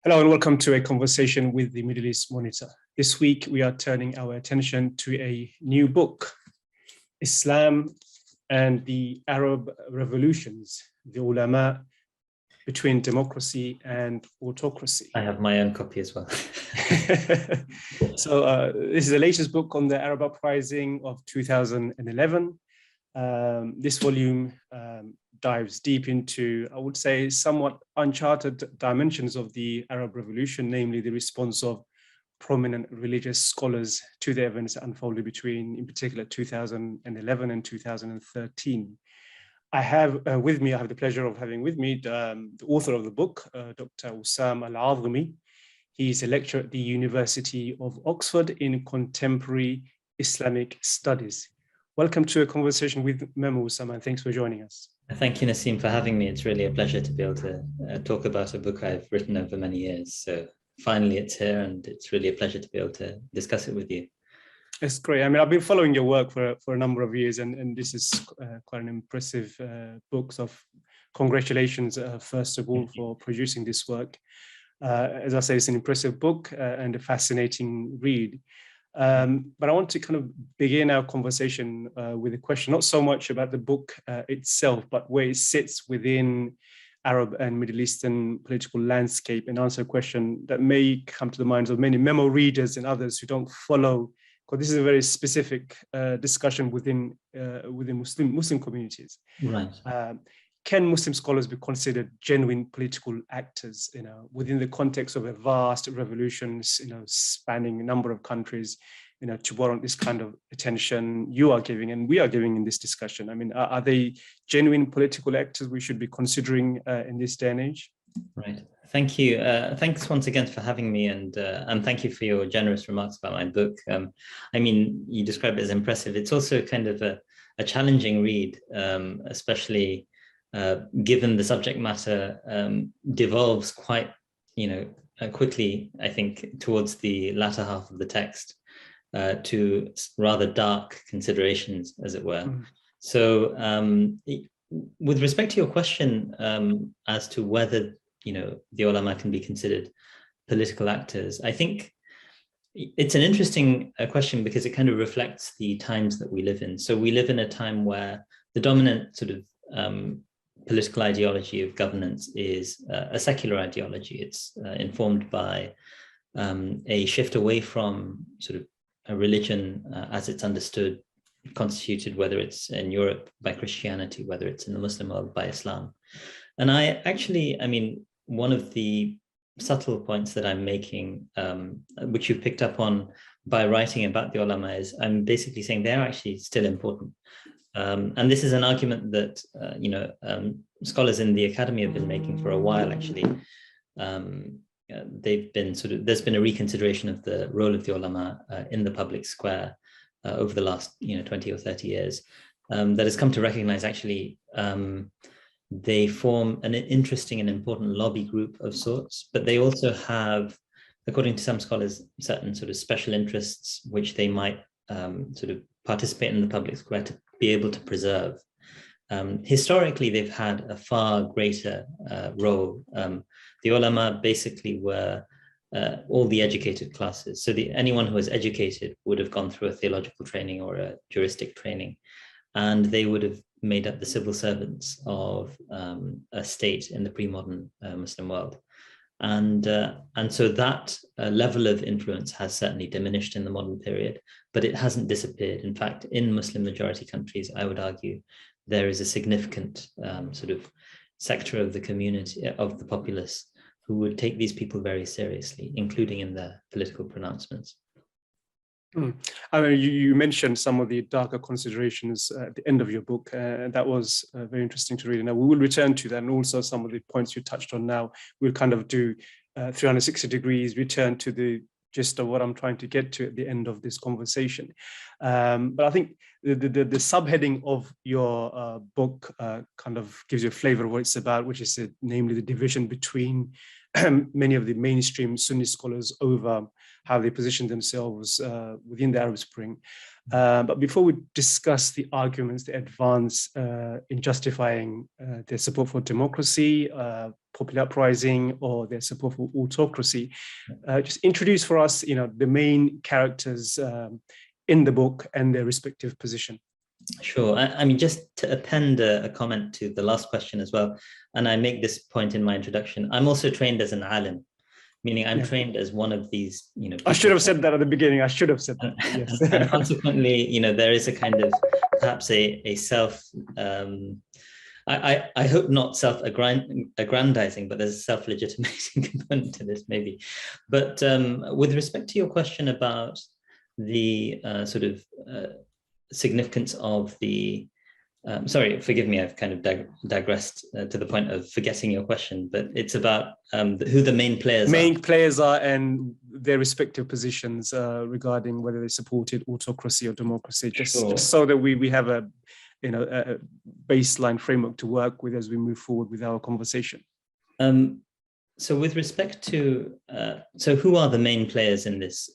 Hello and welcome to a conversation with the Middle East Monitor. This week we are turning our attention to a new book, Islam and the Arab Revolutions, the ulama between democracy and autocracy. I have my own copy as well. So this is the latest book on the Arab uprising of 2011. This volume dives deep into, I would say, somewhat uncharted dimensions of the Arab Revolution, namely the response of prominent religious scholars to the events that unfolded between, in particular, 2011 and 2013. I have the pleasure of having with me the author of the book, Dr. Usaama Al-Azami. He's a lecturer at the University of Oxford in Contemporary Islamic Studies. Welcome to a conversation with MEMO, Usaama, and thanks for joining us. Thank you, Nassim, for having me. It's really a pleasure to be able to talk about a book I've written over many years. So finally it's here, and it's really a pleasure to be able to discuss it with you. It's great. I mean, I've been following your work for a number of years, and this is quite an impressive book. So congratulations, first of all, for producing this work. As I say, it's an impressive book and a fascinating read. But I want to kind of begin our conversation with a question, not so much about the book itself, but where it sits within Arab and Middle Eastern political landscape, and answer a question that may come to the minds of many MEMO readers and others who don't follow, because this is a very specific discussion within Muslim communities. Right. Can Muslim scholars be considered genuine political actors, within the context of a vast revolutions, spanning a number of countries, to warrant this kind of attention you are giving and we are giving in this discussion? I mean, are they genuine political actors we should be considering in this day and age? Right. Thank you. Thanks once again for having me, and thank you for your generous remarks about my book. I mean, you describe it as impressive. It's also kind of a challenging read, especially given the subject matter devolves quite, quickly, I think, towards the latter half of the text to rather dark considerations, as it were. Mm. So with respect to your question as to whether, the ulama can be considered political actors, I think it's an interesting question because it kind of reflects the times that we live in. So we live in a time where the dominant sort of political ideology of governance is a secular ideology. It's informed by a shift away from sort of a religion as it's understood, constituted, whether it's in Europe by Christianity, whether it's in the Muslim world by Islam. And I mean, one of the subtle points that I'm making, which you've picked up on by writing about the ulama, is I'm basically saying they're actually still important. And this is an argument that, scholars in the academy have been making for a while, actually. They've been there's been a reconsideration of the role of the ulama in the public square over the last, 20 or 30 years, that has come to recognize actually they form an interesting and important lobby group of sorts, but they also have, according to some scholars, certain sort of special interests which they might sort of participate in the public square to be able to preserve. Historically, they've had a far greater role. The ulama basically were all the educated classes. So anyone who was educated would have gone through a theological training or a juristic training, and they would have made up the civil servants of a state in the pre-modern Muslim world. And so that level of influence has certainly diminished in the modern period, but it hasn't disappeared. In fact, in Muslim majority countries, I would argue, there is a significant sort of sector of the community, of the populace, who would take these people very seriously, including in their political pronouncements. I mean, you mentioned some of the darker considerations at the end of your book, and that was very interesting to read. Now, we will return to that, and also some of the points you touched on now. We'll kind of do 360 degrees, return to the gist of what I'm trying to get to at the end of this conversation. But I think the subheading of your book kind of gives you a flavor of what it's about, which is namely the division between many of the mainstream Sunni scholars over how they position themselves within the Arab Spring. But before we discuss the arguments they advance in justifying their support for democracy, popular uprising, or their support for autocracy, just introduce for us, the main characters in the book and their respective position. Sure. I mean, just to append a comment to the last question as well, and I make this point in my introduction, I'm also trained as an alim, meaning I'm trained as one of these, I should have said that at the beginning. I should have said that. Yes. And consequently, there is a kind of perhaps a self, I hope not self-aggrandizing, but there's a self-legitimating component to this maybe. But with respect to your question about the significance of the, sorry, forgive me, I've kind of digressed to the point of forgetting your question, but it's about who the main players are and their respective positions regarding whether they supported autocracy or democracy, just so that we have a baseline framework to work with as we move forward with our conversation. So with respect to, so who are the main players in this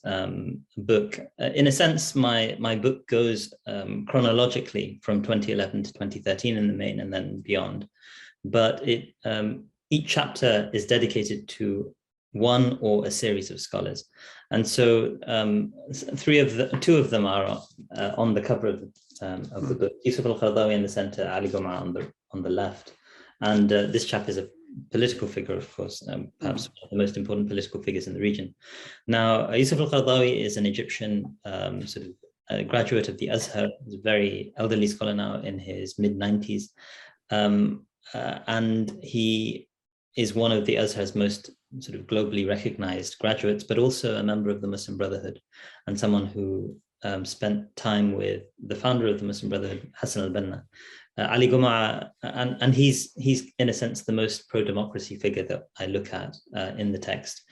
book? In a sense, my book goes chronologically from 2011 to 2013 in the main and then beyond. But each chapter is dedicated to one or a series of scholars. And so two of them are on the cover of the book. Yusuf al-Qaradawi in the center, Ali Goma on the left. And this chap is a political figure, of course, perhaps one of the most important political figures in the region. Now, Yusuf al-Qaradawi is an Egyptian graduate of the Azhar. He's a very elderly scholar now in his mid-90s. And he is one of the Azhar's most sort of globally recognized graduates, but also a member of the Muslim Brotherhood and someone who spent time with the founder of the Muslim Brotherhood, Hassan al-Banna. Ali Goma, and he's in a sense the most pro-democracy figure that I look at in the text.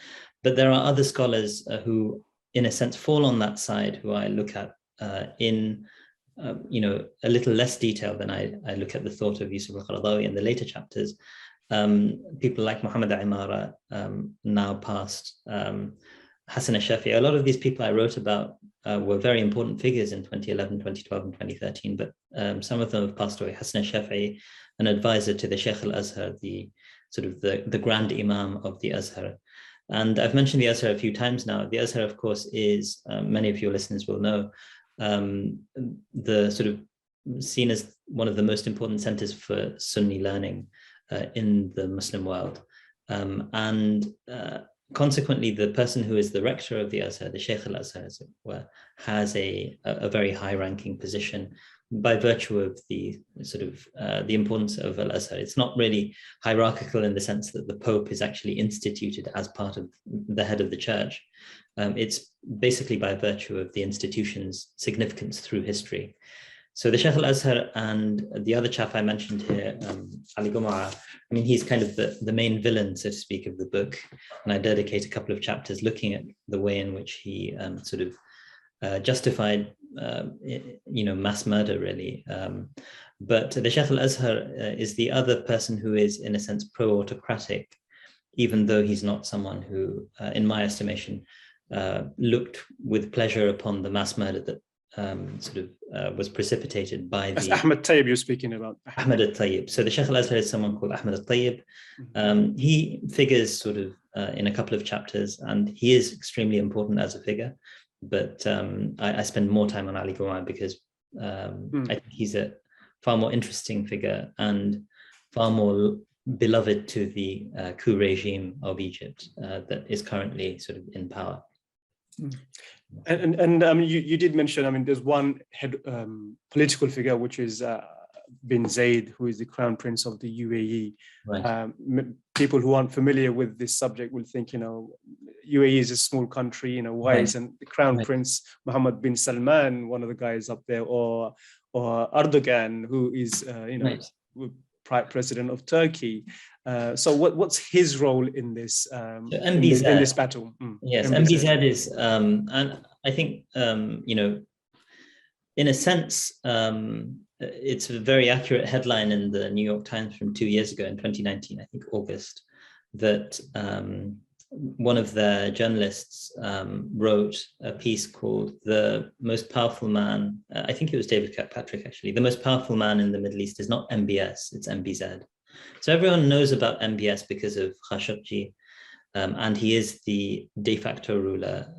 But there are other scholars who, in a sense, fall on that side, who I look at in a little less detail than I look at the thought of Yusuf al-Qaradawi in the later chapters. People like Muhammad Imara, now past, Hassan al-Shafi'i. A lot of these people I wrote about were very important figures in 2011, 2012, and 2013, but some of them have passed away. Hassan al-Shafi'i, an advisor to the Sheikh al-Azhar, the grand imam of the Azhar. And I've mentioned the Azhar a few times now. The Azhar, of course, is, many of your listeners will know, the sort of seen as one of the most important centers for Sunni learning in the Muslim world. Consequently, the person who is the rector of the Azhar, the Sheikh al-Azhar, as it were, has a very high-ranking position by virtue of the the importance of al-Azhar. It's not really hierarchical in the sense that the Pope is actually instituted as part of the head of the church. It's basically by virtue of the institution's significance through history. So the Sheikh al-Azhar and the other chap I mentioned here, Ali Goma, I mean, he's kind of the main villain, so to speak, of the book. And I dedicate a couple of chapters looking at the way in which he justified, mass murder, really. But the Sheikh al-Azhar is the other person who is, in a sense, pro-autocratic, even though he's not someone who, in my estimation, looked with pleasure upon the mass murder that was precipitated by That's Ahmed Tayyib you're speaking about. Ahmed al-Tayyib. So the Sheikh al-Azhar is someone called Ahmed al-Tayyib. He figures in a couple of chapters, and he is extremely important as a figure. But I spend more time on Ali Goma because I think he's a far more interesting figure and far more beloved to the coup regime of Egypt that is currently in power. And you did mention, there's one head political figure, which is bin Zayed, who is the crown prince of the UAE. Right. People who aren't familiar with this subject will think, UAE is a small country, why isn't the crown prince Mohammed bin Salman one of the guys up there, or Erdogan, who is, president of Turkey. So what's his role in this in this battle? Yes, MBZ is, and I think in a sense, it's a very accurate headline in the New York Times from 2 years ago in 2019, I think August, that one of their journalists wrote a piece called "The Most Powerful Man." I think it was David Kirkpatrick, actually. The most powerful man in the Middle East is not MBS, it's MBZ. So everyone knows about MBS because of Khashoggi, and he is the de facto ruler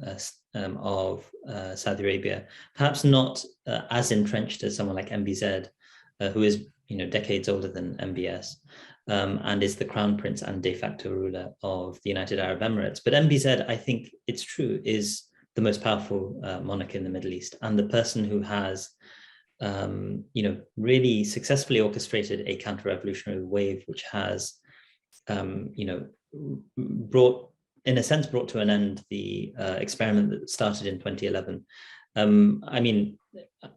of Saudi Arabia. Perhaps not as entrenched as someone like MBZ, who is decades older than MBS. And is the crown prince and de facto ruler of the United Arab Emirates. But MBZ, I think it's true, is the most powerful monarch in the Middle East, and the person who has, really successfully orchestrated a counter-revolutionary wave, which has, brought to an end the experiment that started in 2011.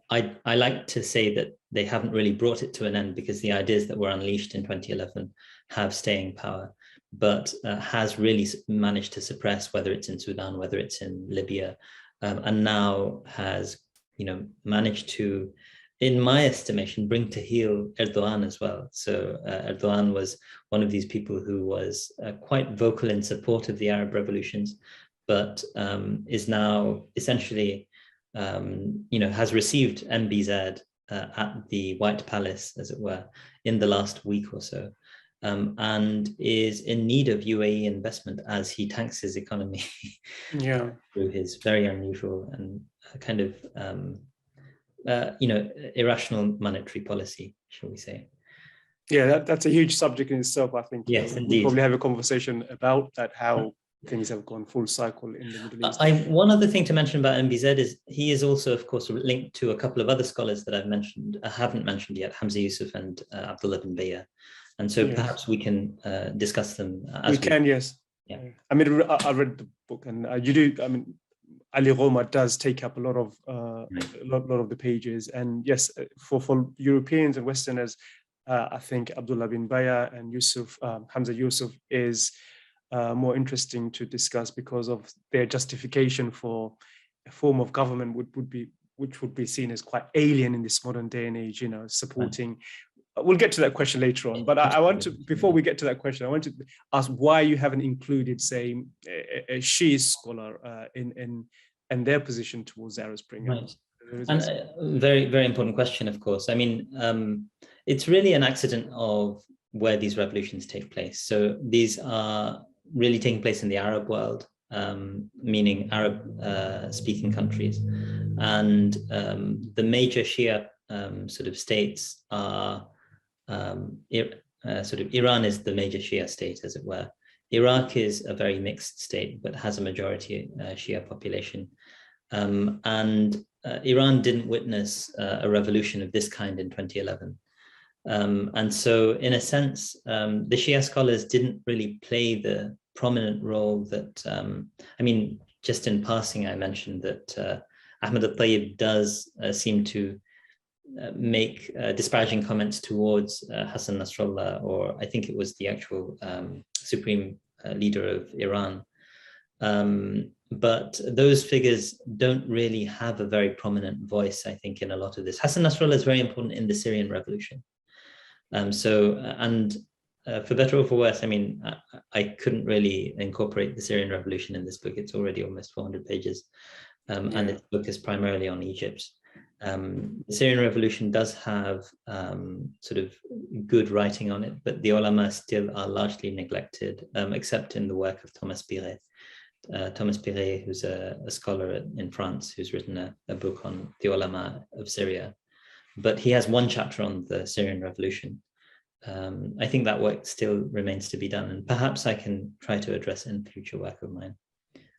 I like to say that they haven't really brought it to an end, because the ideas that were unleashed in 2011 have staying power, but has really managed to suppress, whether it's in Sudan, whether it's in Libya, and now has, managed to, in my estimation, bring to heel Erdogan as well. So Erdogan was one of these people who was quite vocal in support of the Arab revolutions, but is now essentially has received MBZ at the White Palace, as it were, in the last week or so, and is in need of UAE investment as he tanks his economy through his very unusual and kind of irrational monetary policy, shall we say. Yeah, that's a huge subject in itself, I think. Yes, we'll indeed. probably have a conversation about that, how things have gone full cycle in the Middle East. One other thing to mention about MBZ is he is also, of course, linked to a couple of other scholars that I haven't mentioned yet, Hamza Yusuf and Abdullah bin Bayya. And so perhaps we can discuss them. Yes. Yeah. I read the book, and you do. Ali Roma does take up a lot of the pages, and yes, for Europeans and Westerners, I think Abdullah bin Bayya and Hamza Yusuf is more interesting to discuss, because of their justification for a form of government which would be seen as quite alien in this modern day and age, supporting. We'll get to that question later on, but I want to, before we get to that question, I want to ask why you haven't included, say, a Shia scholar in their position towards the Arab Spring. Right. And a very, very important question, of course. It's really an accident of where these revolutions take place. So these are really taking place in the Arab world, meaning Arab-speaking countries. And the major Shia sort of states are, Iran is the major Shia state, as it were. Iraq is a very mixed state, but has a majority Shia population. And Iran didn't witness a revolution of this kind in 2011. And so, in a sense, the Shia scholars didn't really play the prominent role that, just in passing, I mentioned that Ahmed al-Tayyib does seem to make disparaging comments towards Hassan Nasrallah, or I think it was the actual supreme leader of Iran. But those figures don't really have a very prominent voice, I think, in a lot of this. Hassan Nasrallah is very important in the Syrian revolution. For better or for worse, I couldn't really incorporate the Syrian revolution in this book. It's already almost 400 pages. And this book is primarily on Egypt. The Syrian revolution does have sort of good writing on it, but the ulama still are largely neglected, except in the work of Thomas Piret. Thomas Piret, who's a scholar in France, who's written a book on the ulama of Syria. But he has one chapter on the Syrian revolution. I think that work still remains to be done, and perhaps I can try to address in future work of mine.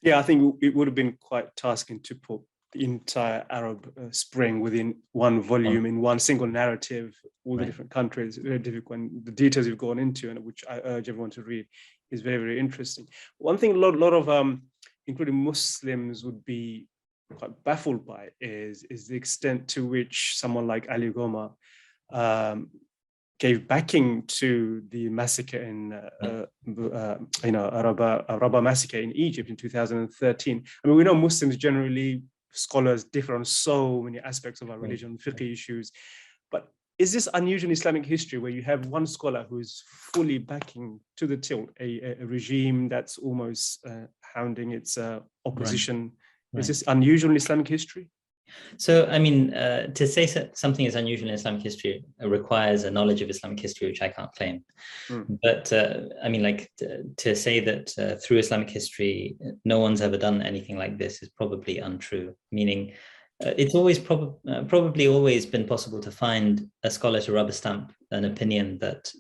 Yeah, I think it would have been quite tasking to put the entire Arab Spring within one volume, in one single narrative, all the different countries. Very difficult, and the details you've gone into, and which I urge everyone to read, is very, very interesting. One thing a lot of, including Muslims, would be quite baffled by is the extent to which someone like Ali Goma gave backing to the massacre in Rabaa massacre in Egypt in 2013. We know Muslims generally, scholars differ on so many aspects of our religion, fiqh issues, but is this unusual in Islamic history where you have one scholar who is fully backing to the tilt a regime that's almost hounding its opposition? Right. Is this unusual in Islamic history? So, I mean, to say something is unusual in Islamic history requires a knowledge of Islamic history, which I can't claim. But I mean, like to say that through Islamic history, no one's ever done anything like this is probably untrue, meaning it's always probably always been possible to find a scholar to rubber stamp an opinion that,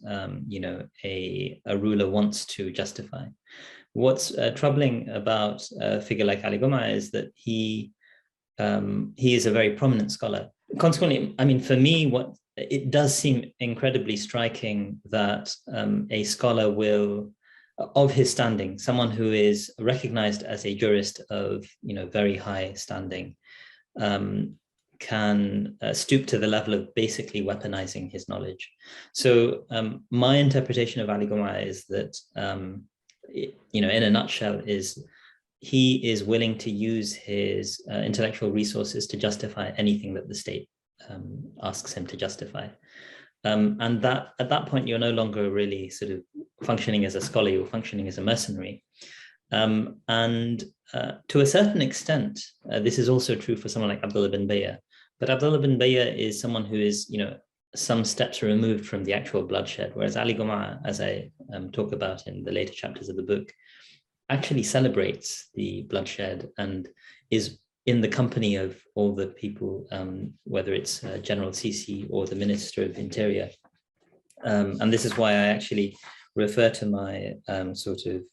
you know, a ruler wants to justify. What's troubling about a figure like Ali Goma is that he is a very prominent scholar. Consequently, I mean, for me, what it does seem incredibly striking that a scholar will, of his standing, someone who is recognized as a jurist of, you know, very high standing, can stoop to the level of basically weaponizing his knowledge. So my interpretation of Ali Goma is that, you know, in a nutshell, is he is willing to use his intellectual resources to justify anything that the state asks him to justify. And that at that point, you're no longer really sort of functioning as a scholar, you're functioning as a mercenary. And to a certain extent, this is also true for someone like Abdullah bin Bayya. But Abdullah bin Bayya is someone who is, you know, some steps removed from the actual bloodshed, whereas Ali Goma, as I talk about in the later chapters of the book, actually celebrates the bloodshed and is in the company of all the people, whether it's General Sisi or the Minister of Interior. And this is why I actually refer to my sort of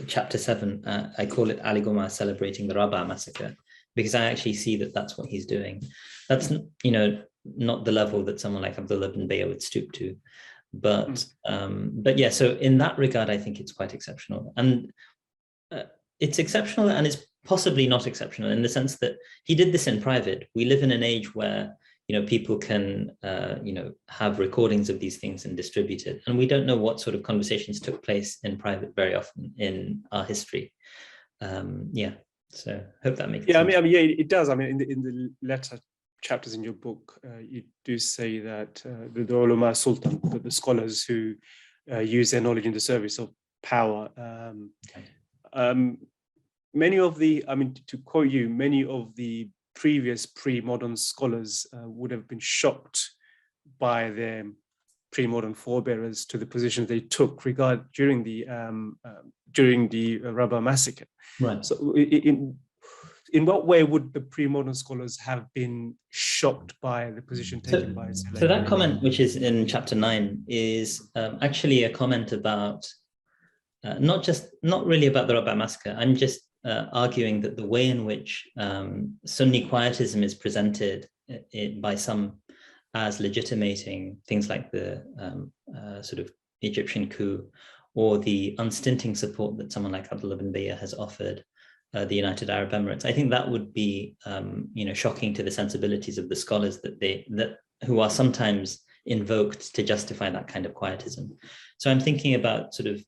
chapter 7, I call it Ali Goma celebrating the Rabaa massacre, because I actually see that that's what he's doing. That's, you know, not the level that someone like Abdullah bin Bayya would stoop to. But yeah, so in that regard, I think it's quite exceptional. And it's exceptional and it's possibly not exceptional in the sense that he did this in private. We live in an age where, you know, people can, you know, have recordings of these things and distribute it. And we don't know what sort of conversations took place in private very often in our history. Yeah, so hope that makes sense. I mean, yeah, it does. I mean, in the latter chapters in your book, you do say that the ulama sultan, the scholars who use their knowledge in the service of power, many of the, I mean, to quote you, many of the previous pre-modern scholars would have been shocked by their pre-modern forebearers to the positions they took during the Rabaa massacre. Right. So in what way would the pre-modern scholars have been shocked by the position taken by Islam? So that comment, which is in chapter 9, is actually a comment about not really about the Rabaa massacre. I'm just arguing that the way in which Sunni quietism is presented by some as legitimating things like the sort of Egyptian coup or the unstinting support that someone like Abdullah bin Bayya has offered the United Arab Emirates, I think that would be, you know, shocking to the sensibilities of the scholars who are sometimes invoked to justify that kind of quietism. So I'm thinking about sort of,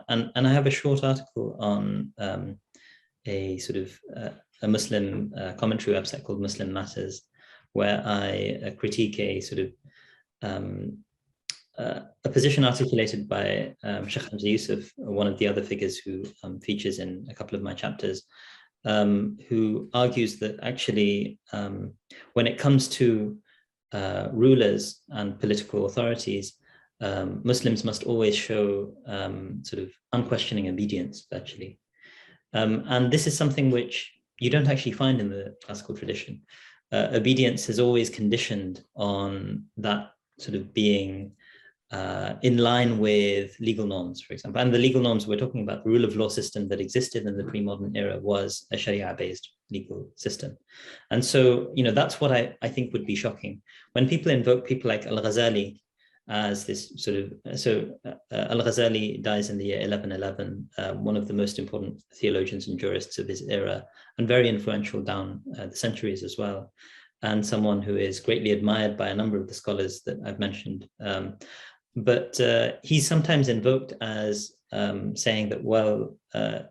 and I have a short article on a sort of a Muslim commentary website called Muslim Matters, where I critique a sort of a position articulated by Sheikh Hamza Yusuf, one of the other figures who features in a couple of my chapters, who argues that actually when it comes to rulers and political authorities, Muslims must always show sort of unquestioning obedience, virtually. And this is something which you don't actually find in the classical tradition. Obedience is always conditioned on that sort of being in line with legal norms, for example. And the legal norms we're talking about, the rule of law system that existed in the pre-modern era was a Sharia-based legal system. And so, you know, that's what I think would be shocking. When people invoke people like Al-Ghazali as this sort of, Al-Ghazali dies in the year 1111, one of the most important theologians and jurists of his era, and very influential down the centuries as well, and someone who is greatly admired by a number of the scholars that I've mentioned. But he's sometimes invoked as saying that, well,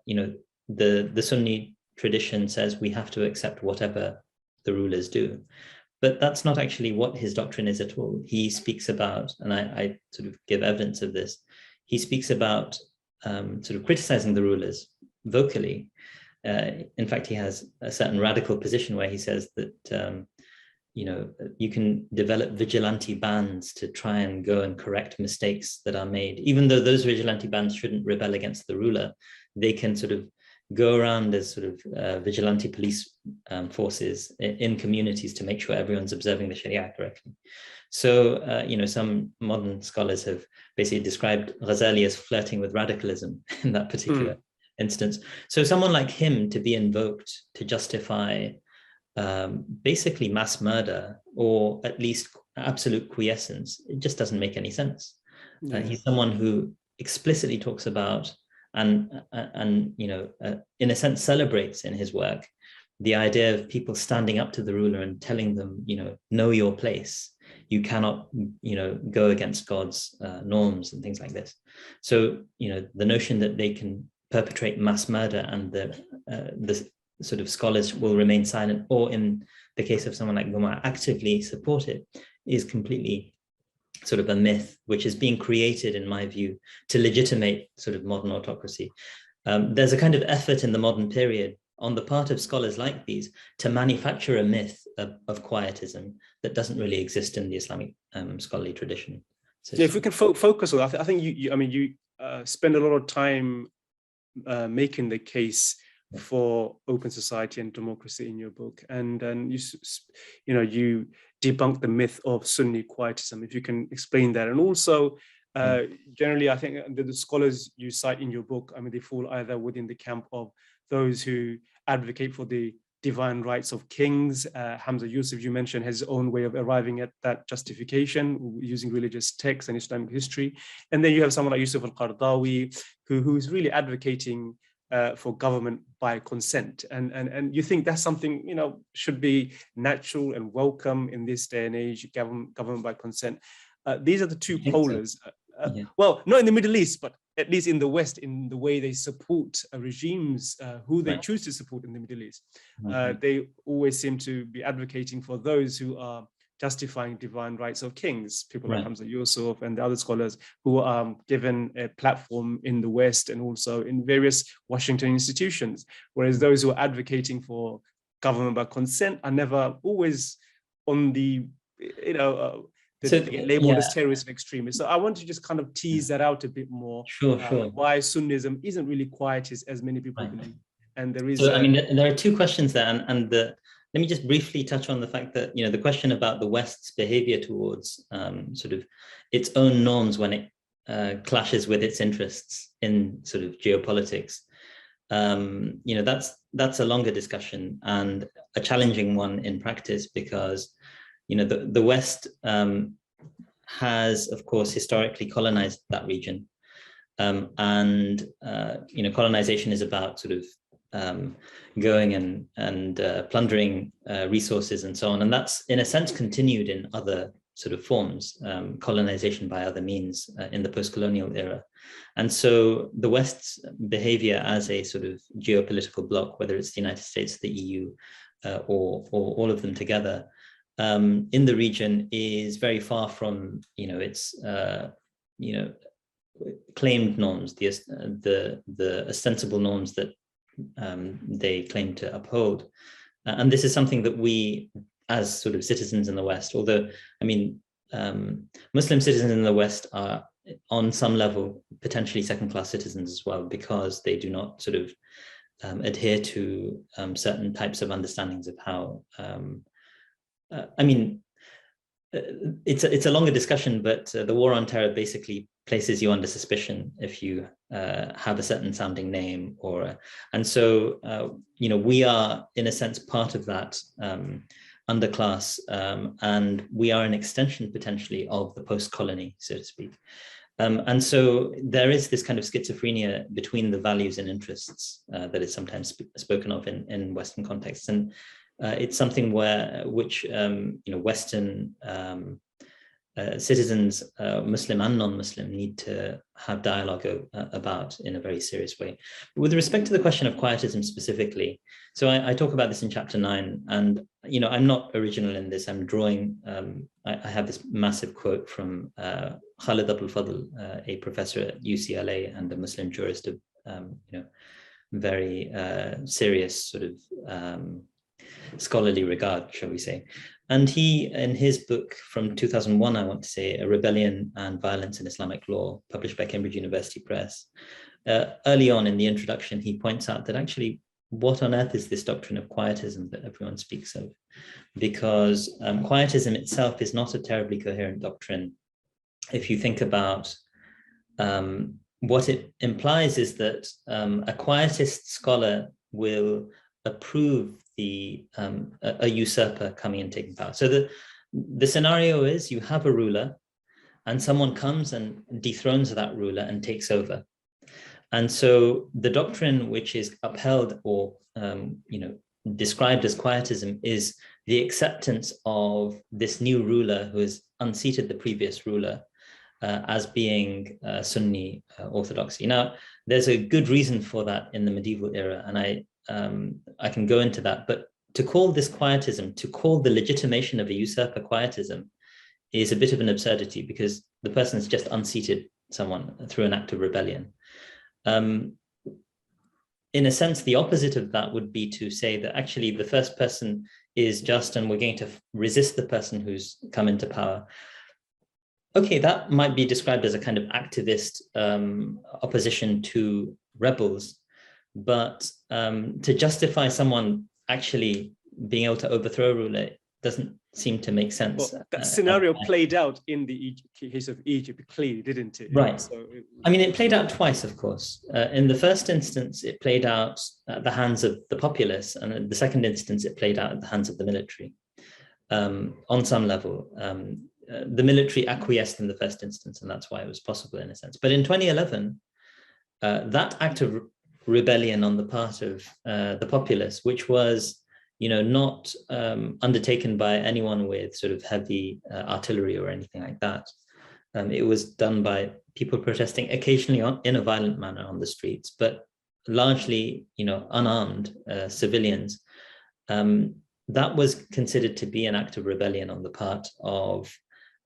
you know, the Sunni tradition says we have to accept whatever the rulers do. But that's not actually what his doctrine is at all. He speaks about, and I sort of give evidence of this, he speaks about sort of criticizing the rulers vocally. In fact, he has a certain radical position where he says that you can develop vigilante bands to try and go and correct mistakes that are made. Even though those vigilante bands shouldn't rebel against the ruler, they can sort of go around as sort of vigilante police forces in communities to make sure everyone's observing the Sharia correctly. So, some modern scholars have basically described Ghazali as flirting with radicalism in that particular instance. So someone like him to be invoked to justify basically mass murder, or at least absolute quiescence, it just doesn't make any sense. He's someone who explicitly talks about and in a sense celebrates in his work the idea of people standing up to the ruler and telling them, know your place. You cannot, go against God's norms and things like this. So, the notion that they can perpetrate mass murder and the sort of scholars will remain silent, or in the case of someone like Guma, actively support it, is completely sort of a myth, which is being created, in my view, to legitimate sort of modern autocracy. There's a kind of effort in the modern period on the part of scholars like these to manufacture a myth of quietism that doesn't really exist in the Islamic scholarly tradition. So if we can focus on that, I think you spend a lot of time making the case for open society and democracy in your book, and you debunk the myth of Sunni quietism. If you can explain that, and also generally, I think the scholars you cite in your book, they fall either within the camp of those who advocate for the divine rights of kings. Hamza Yusuf, you mentioned, has his own way of arriving at that justification using religious texts and Islamic history. And then you have someone like Yusuf al-Qaradawi, who's really advocating for government by consent. And you think that's something, should be natural and welcome in this day and age, government by consent. These are the two polars. Well, not in the Middle East, but at least in the West, in the way they support regimes, who they choose to support in the Middle East. They always seem to be advocating for those who are justifying divine rights of kings, people like Hamza Yusuf and the other scholars who are given a platform in the West and also in various Washington institutions, whereas those who are advocating for government by consent are never always on the, labeled as terrorists and extremists. So I want to just kind of tease that out a bit more. Sure. Why Sunnism isn't really quietist as many people believe. And there is. So there are two questions there, and let me just briefly touch on the fact that the question about the West's behavior towards sort of its own norms when it clashes with its interests in sort of geopolitics. That's a longer discussion and a challenging one in practice, because the West has, of course, historically colonized that region, and colonization is about sort of going and plundering resources and so on, and that's in a sense continued in other sort of forms, colonization by other means in the post-colonial era. And so the West's behavior as a sort of geopolitical bloc, whether it's the United States, the EU, or all of them together, in the region is very far from its claimed norms, the ostensible norms that they claim to uphold. And this is something that we, as sort of citizens in the West, although Muslim citizens in the West are on some level potentially second-class citizens as well, because they do not sort of adhere to certain types of understandings of how it's a longer discussion, but the war on terror basically places you under suspicion if you have a certain sounding name, and so we are in a sense part of that underclass, and we are an extension potentially of the post-colony, so to speak. And so there is this kind of schizophrenia between the values and interests that is sometimes spoken of in Western contexts, and it's something which Western citizens, Muslim and non-Muslim, need to have dialogue about in a very serious way. With respect to the question of quietism specifically, so I talk about this in chapter 9, and I'm not original in this. I'm drawing. I have this massive quote from Khalid Abul Fadl, a professor at UCLA and a Muslim jurist of very serious sort of scholarly regard, shall we say. And he, in his book from 2001, I want to say, A Rebellion and Violence in Islamic Law, published by Cambridge University Press, early on in the introduction, he points out that actually, what on earth is this doctrine of quietism that everyone speaks of? Because quietism itself is not a terribly coherent doctrine. If you think about what it implies is that a quietist scholar will approve a usurper coming and taking power. So the scenario is you have a ruler and someone comes and dethrones that ruler and takes over. And so the doctrine which is upheld or described as quietism is the acceptance of this new ruler who has unseated the previous ruler as being Sunni orthodoxy. Now, there's a good reason for that in the medieval era, and I can go into that, but to call this quietism, to call the legitimation of a usurper quietism, is a bit of an absurdity because the person's just unseated someone through an act of rebellion. In a sense, the opposite of that would be to say that actually the first person is just and we're going to resist the person who's come into power. Okay, that might be described as a kind of activist opposition to rebels, but to justify someone actually being able to overthrow a ruler doesn't seem to make sense. Well, that scenario played out in the case of Egypt, clearly, didn't it? Right. So it played out twice, of course. In the first instance, it played out at the hands of the populace, and in the second instance, it played out at the hands of the military. On some level, the military acquiesced in the first instance, and that's why it was possible in a sense. But in 2011, that act of rebellion on the part of the populace, which was not undertaken by anyone with sort of heavy artillery or anything like that. It was done by people protesting occasionally in a violent manner on the streets, but largely, unarmed civilians. That was considered to be an act of rebellion on the part of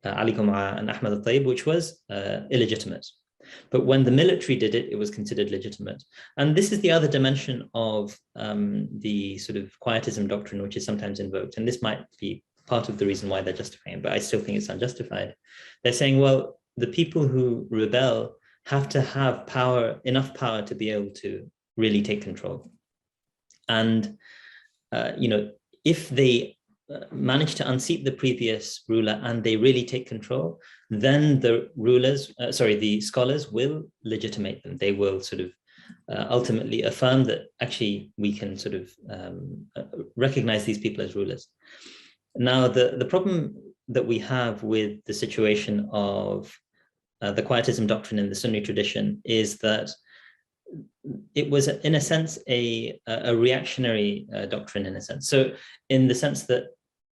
Ali Gum'a and Ahmed al-Tayyib, which was illegitimate. But when the military did it, it was considered legitimate. And this is the other dimension of the sort of quietism doctrine, which is sometimes invoked. And this might be part of the reason why they're justifying it, but I still think it's unjustified. They're saying, well, the people who rebel have to have power, enough power to be able to really take control. And, if they manage to unseat the previous ruler and they really take control, then the scholars will legitimate them. They will sort of ultimately affirm that actually we can sort of recognize these people as rulers. Now, the problem that we have with the situation of the quietism doctrine in the Sunni tradition is that it was, in a sense, a reactionary doctrine, in a sense. So in the sense that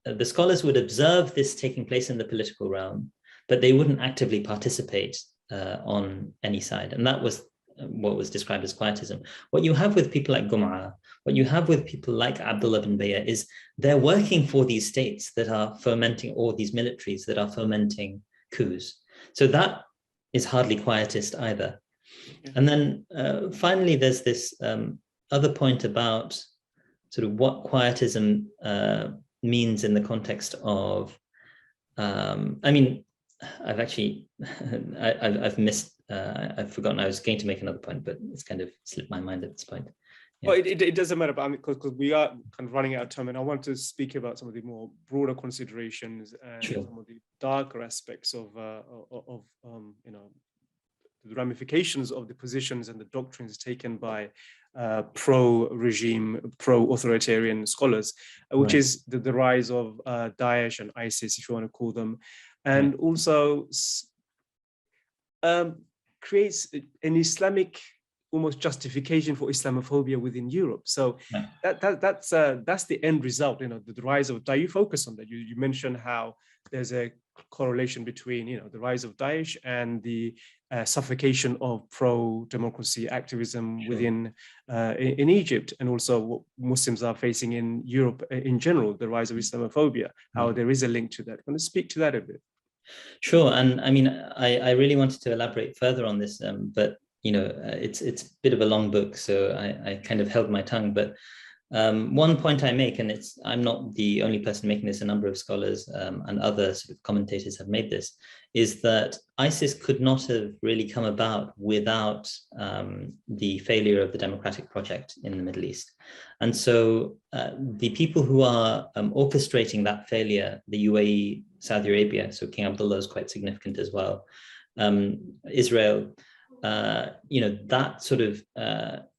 the scholars would observe this taking place in the political realm, but they wouldn't actively participate on any side. And that was what was described as quietism. What you have with people like Gum'a, what you have with people like Abdullah bin Bayya is they're working for these states that are fomenting, or these militaries that are fomenting coups. So that is hardly quietist either. And then finally, there's this other point about sort of what quietism means in the context of, I've actually, I've missed, I've forgotten, I was going to make another point, but it's kind of slipped my mind at this point. Yeah. Well, it doesn't matter, but because we are kind of running out of time, and I want to speak about some of the more broader considerations and Sure. some of the darker aspects of the ramifications of the positions and the doctrines taken by pro-regime, pro-authoritarian scholars, which is the rise of Daesh and ISIS, if you want to call them, and also creates an Islamic almost justification for Islamophobia within Europe. So Yeah. that's the end result. The rise of Daesh. You focus on that. You mentioned how there's a correlation between the rise of Daesh and the suffocation of pro-democracy activism within in Egypt, and also what Muslims are facing in Europe in general, the rise of Islamophobia. How there is a link to that. I'm going to speak to that a bit. Sure, and I mean, I really wanted to elaborate further on this, but it's a bit of a long book, so I kind of held my tongue. But one point I make, and I'm not the only person making this, a number of scholars and other sort of commentators have made this, is that ISIS could not have really come about without the failure of the democratic project in the Middle East. And so the people who are orchestrating that failure, the UAE, Saudi Arabia, so King Abdullah is quite significant as well, Israel, that sort of,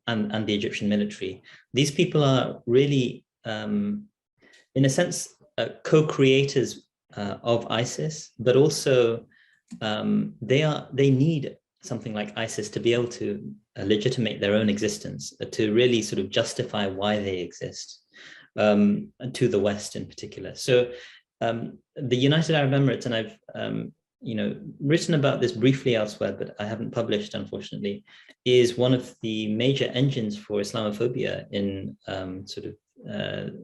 and the Egyptian military, these people are really, in a sense, co-creators of ISIS, but also they need something like ISIS to be able to legitimate their own existence, to really sort of justify why they exist, to the West in particular. So the United Arab Emirates, and I've written about this briefly elsewhere, but I haven't published, unfortunately, is one of the major engines for Islamophobia in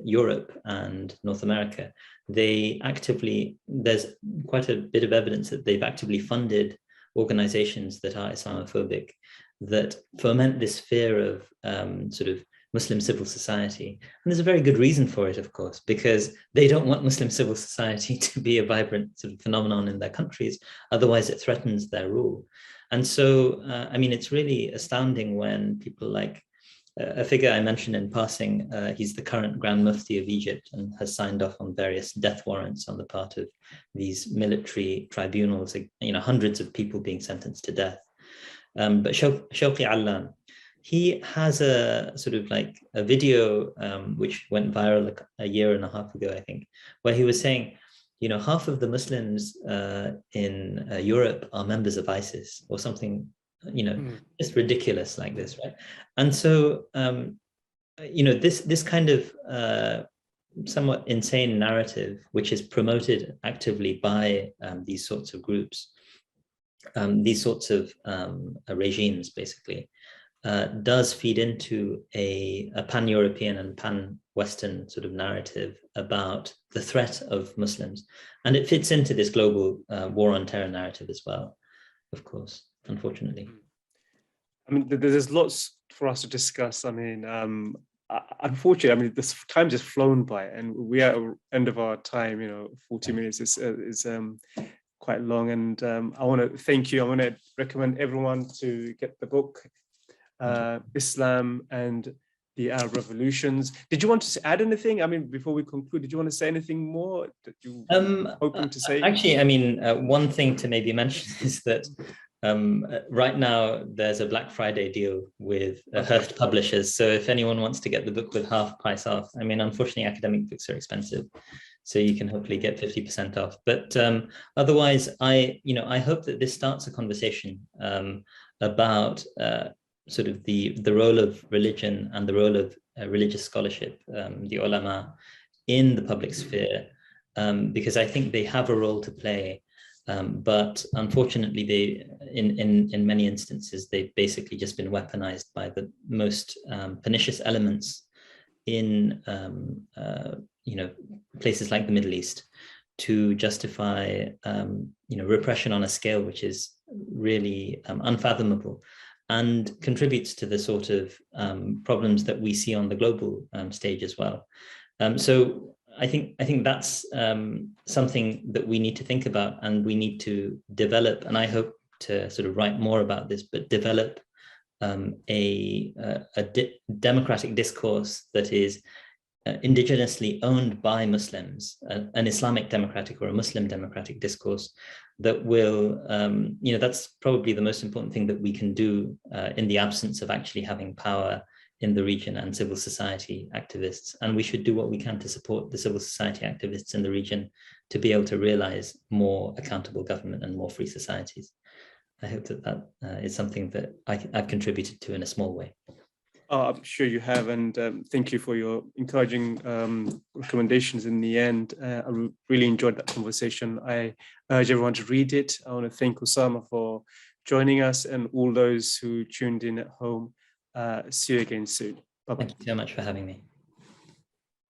Europe and North America. There's quite a bit of evidence that they've actively funded organizations that are Islamophobic, that foment this fear of Muslim civil society. And there's a very good reason for it, of course, because they don't want Muslim civil society to be a vibrant sort of phenomenon in their countries. Otherwise, it threatens their rule. And so, it's really astounding when people like a figure I mentioned in passing, he's the current Grand Mufti of Egypt and has signed off on various death warrants on the part of these military tribunals, hundreds of people being sentenced to death. But Shawqi Allam, he has a sort of like a video which went viral like a year and a half ago, I think, where he was saying, half of the Muslims in Europe are members of ISIS or something, just ridiculous like this, right? And so, this kind of somewhat insane narrative, which is promoted actively by these sorts of groups, these sorts of regimes, basically, does feed into a pan-European and pan-Western sort of narrative about the threat of Muslims. And it fits into this global war on terror narrative as well, of course, unfortunately. There's lots for us to discuss. Unfortunately, this time just flown by, and we are at the end of our time. 40 minutes is quite long, and I want to thank you. I want to recommend everyone to get the book, Islam and the Arab Revolutions. Did you want to add anything? Before we conclude, did you want to say anything more that you hoping to say? Actually, one thing to maybe mention is that right now there's a Black Friday deal with Hurst Publishers. So if anyone wants to get the book with half price off, unfortunately, academic books are expensive, so you can hopefully get 50% off. But otherwise, I hope that this starts a conversation about sort of the role of religion and the role of religious scholarship, the ulama, in the public sphere, because I think they have a role to play. But unfortunately, in many instances, they've basically just been weaponized by the most pernicious elements in places like the Middle East to justify repression on a scale which is really unfathomable, and contributes to the sort of problems that we see on the global stage as well. So I think that's something that we need to think about, and we need to develop, and I hope to sort of write more about this, but develop a democratic discourse that is indigenously owned by Muslims, an Islamic democratic or a Muslim democratic discourse that will, that's probably the most important thing that we can do in the absence of actually having power in the region and civil society activists. And we should do what we can to support the civil society activists in the region to be able to realize more accountable government and more free societies. hope that is something that I've contributed to in a small way. I'm sure you have, and thank you for your encouraging recommendations in the end. I really enjoyed that conversation. I urge everyone to read it. I want to thank Usaama for joining us and all those who tuned in at home. See you again soon. Bye-bye. Thank you so much for having me.